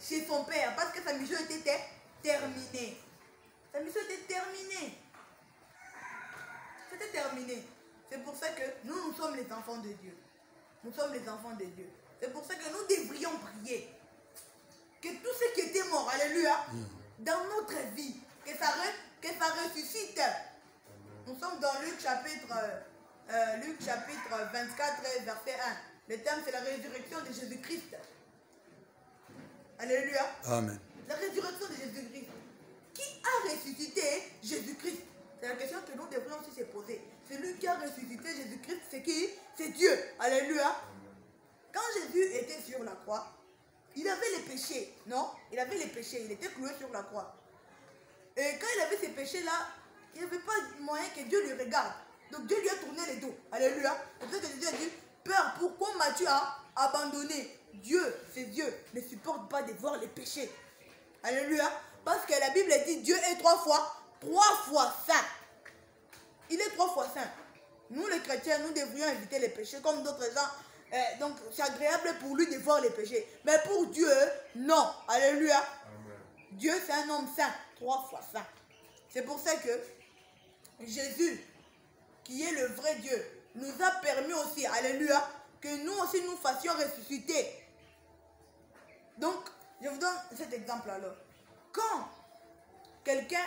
chez son père parce que sa mission était terminée. Sa mission était terminée. C'était terminé. C'est pour ça que nous sommes les enfants de Dieu. Nous sommes les enfants de Dieu. C'est pour ça que nous devrions prier. Que tout ce qui était mort, alléluia, dans notre vie, que ça ressuscite. Nous sommes dans Luc chapitre 24, verset 1. Le thème, c'est la résurrection de Jésus-Christ. Alléluia. Amen. La résurrection de Jésus-Christ. Qui a ressuscité Jésus-Christ? C'est la question que nous devrions aussi se poser. Celui qui a ressuscité Jésus-Christ, c'est qui? C'est Dieu. Alléluia. Quand Jésus était sur la croix, il avait les péchés, non? Il avait les péchés, il était cloué sur la croix. Et quand il avait ces péchés-là, il n'y avait pas moyen que Dieu lui regarde. Donc Dieu lui a tourné les dos. Alléluia. C'est pour ça que Jésus a dit, Père, pourquoi m'as-tu abandonné? Dieu, c'est Dieu, ne supporte pas de voir les péchés. Alléluia. Parce que la Bible dit, Dieu est trois fois saint. Il est 3 fois saint. Nous les chrétiens, nous devrions éviter les péchés comme d'autres gens. Donc c'est agréable pour lui de voir les péchés. Mais pour Dieu, non. Alléluia. Amen. Dieu c'est un homme saint, 3 fois saint. C'est pour ça que Jésus, qui est le vrai Dieu, nous a permis aussi, alléluia, que nous aussi nous fassions ressusciter. Donc, je vous donne cet exemple alors. Quand quelqu'un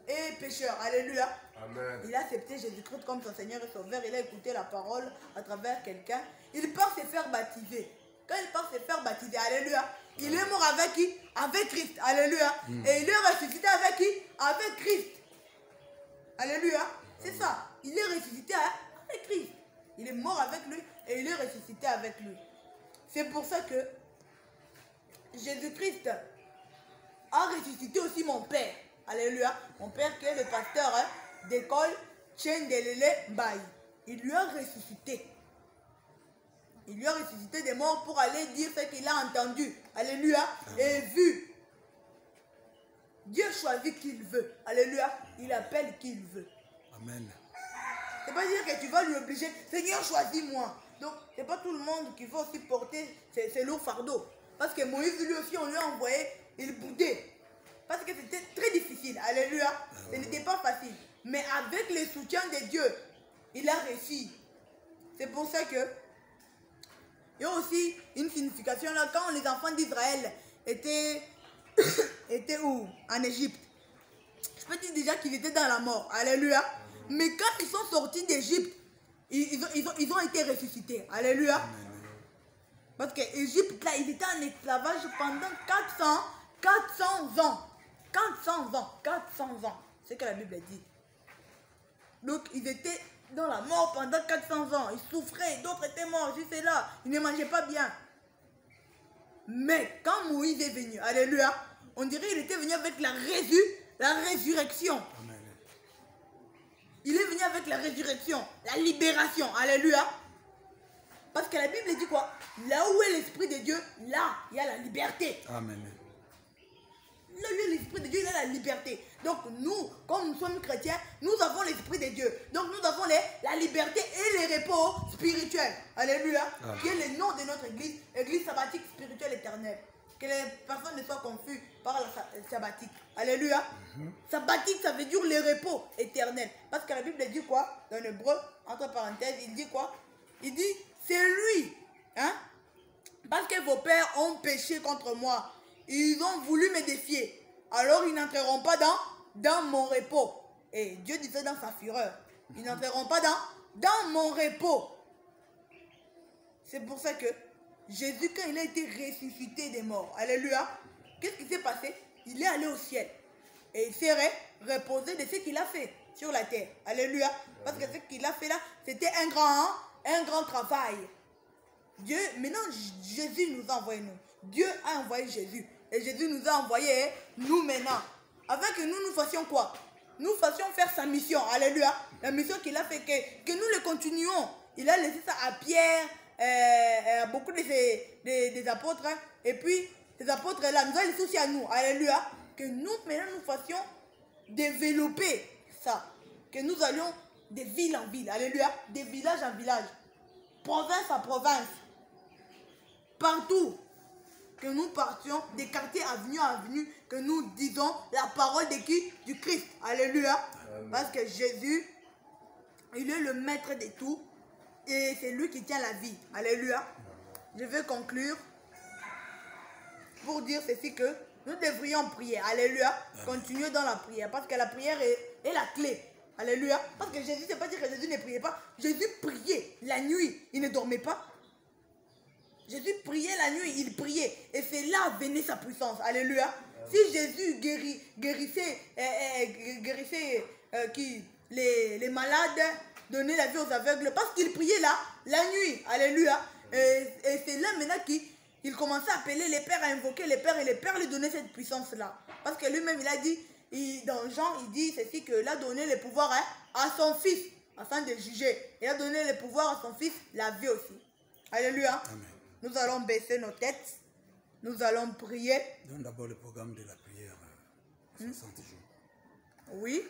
est pécheur, alléluia, amen, il a accepté Jésus-Christ comme son Seigneur et Sauveur, il a écouté la parole à travers quelqu'un, il part se faire baptiser. Quand il part se faire baptiser, alléluia, il est mort avec qui? Avec Christ, alléluia. Et il est ressuscité avec qui? Avec Christ. Alléluia. C'est ça. Il est ressuscité avec Christ. Il est mort avec lui et il est ressuscité avec lui. C'est pour ça que Jésus-Christ a ressuscité aussi mon Père. Alléluia. Mon Père qui est le pasteur d'école Tchendelele Mbaye. Il lui a ressuscité. Il lui a ressuscité des morts pour aller dire ce qu'il a entendu. Alléluia. Et vu. Dieu choisit qui il veut. Alléluia. Il appelle qui il veut. Amen. C'est pas dire que tu vas lui obliger. Seigneur, choisis-moi. Donc, c'est pas tout le monde qui va aussi porter ces lourds fardeaux. Parce que Moïse, lui aussi, on lui a envoyé, il boudait. Parce que c'était très difficile. Alléluia. Ce n'était pas facile. Mais avec le soutien de Dieu, il a réussi. C'est pour ça que il y a aussi une signification là. Quand les enfants d'Israël étaient où? En Égypte. Je peux dire déjà qu'ils étaient dans la mort. Alléluia. Mais quand ils sont sortis d'Égypte, ils ont été ressuscités. Alléluia. Parce que l'Égypte, là, ils étaient en esclavage pendant 400 ans. 400 ans. C'est ce que la Bible dit. Donc, ils étaient dans la mort pendant 400 ans. Ils souffraient, d'autres étaient morts, juste là. Ils ne mangeaient pas bien. Mais quand Moïse est venu, alléluia, on dirait qu'il était venu avec la résurrection. Amen. Il est venu avec la résurrection, la libération, alléluia. Parce que la Bible dit quoi? Là où est l'Esprit de Dieu, là, il y a la liberté. Amen. Là où est l'Esprit de Dieu, il y a la liberté. Donc nous, comme nous sommes chrétiens, nous avons l'Esprit de Dieu. Donc nous avons la liberté et les repos spirituels. Alléluia. Amen. Qui est le nom de notre église, église sabbatique spirituelle éternelle. Que les personnes ne soient confuses par la sabbatique. Alléluia. Sabbatique, ça veut dire le repos éternel. Parce que la Bible dit quoi? Dans l'hébreu, entre parenthèses, il dit quoi? Il dit, c'est lui. Hein? Parce que vos pères ont péché contre moi. Ils ont voulu me défier. Alors ils n'entreront pas dans mon repos. Et Dieu disait dans sa fureur. Ils n'entreront pas dans mon repos. C'est pour ça que Jésus, quand il a été ressuscité des morts, alléluia, qu'est-ce qui s'est passé? Il est allé au ciel. Et il s'est reposé de ce qu'il a fait sur la terre. Alléluia. Parce que ce qu'il a fait là, c'était un grand travail. Dieu, maintenant, Jésus nous a envoyé nous. Dieu a envoyé Jésus. Et Jésus nous a envoyé nous maintenant. Afin que nous fassions quoi? Nous fassions faire sa mission. Alléluia. La mission qu'il a fait, que nous le continuons. Il a laissé ça à Pierre, beaucoup des apôtres. Et puis, ces apôtres-là, nous a laissé aussi à nous. Alléluia. Que nous, maintenant, nous fassions développer ça. Que nous allions de ville en ville. Alléluia. De village en village. Province en province. Partout. que nous partions des quartiers avenue à avenue, que nous disons la parole de qui? Du Christ. Alléluia. Parce que Jésus, il est le maître de tout et c'est lui qui tient la vie. Alléluia. Je vais conclure pour dire ceci que nous devrions prier. Alléluia. Continuer dans la prière parce que la prière est la clé. Alléluia. Parce que Jésus, c'est pas dire que Jésus ne priait pas. Jésus priait la nuit. Il ne dormait pas. Jésus priait la nuit. Il priait. Et c'est là venait sa puissance. Alléluia. Si Jésus guérissait les malades, donnait la vie aux aveugles, parce qu'il priait là, la nuit. Alléluia. Et c'est là maintenant qu'il commençait à appeler les pères, à invoquer les pères. Et les pères lui donnaient cette puissance-là. Parce que lui-même, il a dit, dans Jean, il dit ceci, qu'il a donné le pouvoir à son fils, afin de juger. Il a donné le pouvoir à son fils, la vie aussi. Alléluia. Amen. Nous allons baisser nos têtes. Nous allons prier. Donne d'abord le programme de la prière, 60 jours. Oui.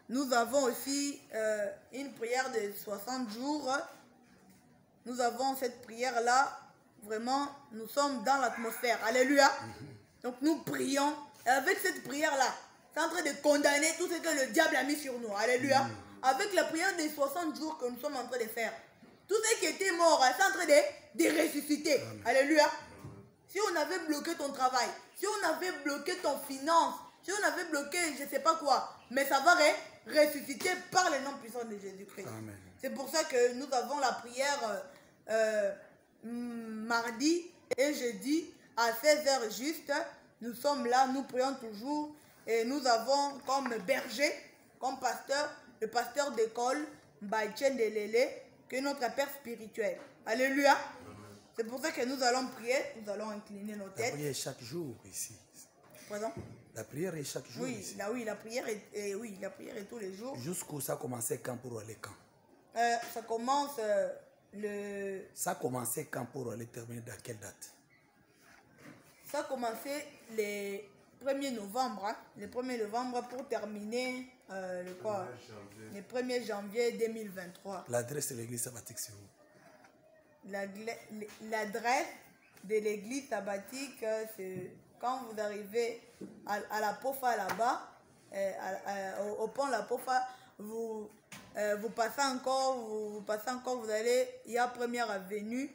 Nous avons aussi une prière de 60 jours. Nous avons cette prière-là. Vraiment, nous sommes dans l'atmosphère. Alléluia. Donc nous prions. Et avec cette prière-là, c'est en train de condamner tout ce que le diable a mis sur nous. Alléluia. Avec la prière des 60 jours que nous sommes en train de faire. Tout ce qui était mort, c'est en train de ressusciter. Alléluia. Si on avait bloqué ton travail, si on avait bloqué ton finance, si on avait bloqué je ne sais pas quoi, mais ça va ressusciter par le nom puissant de Jésus-Christ. C'est pour ça que nous avons la prière mardi et jeudi à 16h juste. Nous sommes là, nous prions toujours et nous avons comme berger, comme pasteur, le pasteur d'école, Mbaïtchen Delele, qui est notre père spirituel. Alléluia. C'est pour ça que nous allons prier, nous allons incliner nos têtes. La prière est chaque jour ici. Pardon? La prière est chaque jour ici. La prière est tous les jours. Jusqu'où ça a commencé quand pour aller quand? Ça commence Ça a commencé quand pour aller terminer dans quelle date? Ça a commencé le 1er novembre. Hein? Le 1er novembre pour terminer le 1er janvier 2023. L'adresse de l'église sabbatique, c'est où? L'adresse de l'église sabbatique, c'est quand vous arrivez à la Pofa là-bas, au pont La Pofa, vous passez encore, vous allez, il y a Première Avenue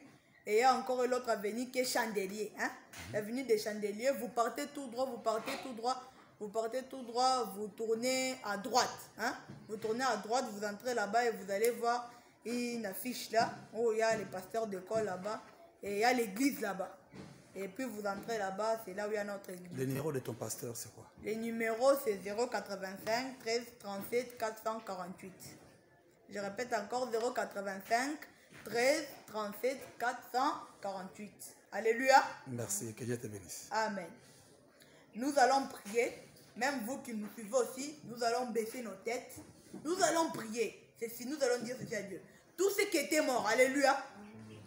et il y a encore l'autre avenue qui est Chandelier. Hein? L'avenue des Chandeliers, vous partez tout droit, vous tournez à droite. Hein? Vous tournez à droite, vous entrez là-bas et vous allez voir une affiche là, où il y a les pasteurs d'école là-bas, et il y a l'église là-bas. Et puis vous entrez là-bas, c'est là où il y a notre église. Le numéro de ton pasteur, c'est quoi? Le numéro, c'est 085 13 37 448. Je répète encore, 085 13 37 448. Alléluia. Merci, que Dieu te bénisse. Amen. Nous allons prier, même vous qui nous suivez aussi, nous allons baisser nos têtes. Nous allons prier. Si nous allons dire ceci à Dieu. Tout ce qui était mort, alléluia.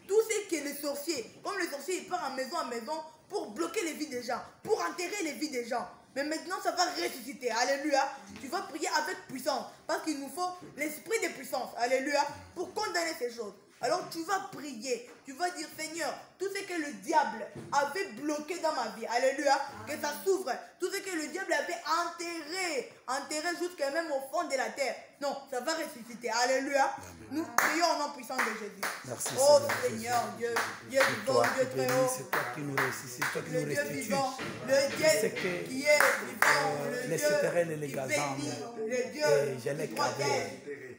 Tout ce qui est le sorcier. Comme le sorcier, il part en maison pour bloquer les vies des gens, pour enterrer les vies des gens. Mais maintenant, ça va ressusciter. Alléluia. Tu vas prier avec puissance. Parce qu'il nous faut l'esprit de puissance. Alléluia. Pour condamner ces choses. Alors tu vas prier. Tu vas dire, Seigneur, tout ce que le diable avait bloqué dans ma vie. Alléluia. Que ça s'ouvre. Tout ce que le diable avait enterré jusqu'à même au fond de la terre. Non, ça va ressusciter. Alléluia. Nous prions au nom puissant de Jésus. Merci, oh Seigneur, Dieu vivant, Dieu très haut. C'est toi qui nous ressuscites, c'est toi qui nous Dieu restitues. vivant, le Dieu qui est vivant, le les Dieu souterrains et les qui gazans, bénit, le Dieu je l'ai qui protège.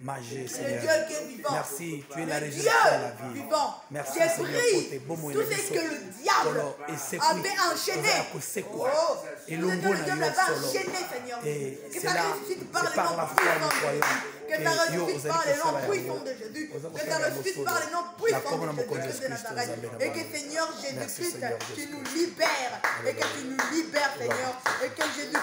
Magé, Le Seigneur. Dieu qui est vivant. Merci, tu es la Le résurrection de la Dieu vie. vivant. Merci, J'ai Seigneur, pris pour tes beaux moyens. tout ce que le diable avait enchaîné. Et tout ce que le diable avait enchaîné, Seigneur. Que ça ressuscite par le nom puissant de Jésus. Que ça ressuscite par le nom puissant de Jésus. Que ça ressuscite par le nom puissant de Jésus de Nazareth. Et que Seigneur Jésus-Christ, tu nous libères. Et que tu nous libères, Seigneur. Et que Jésus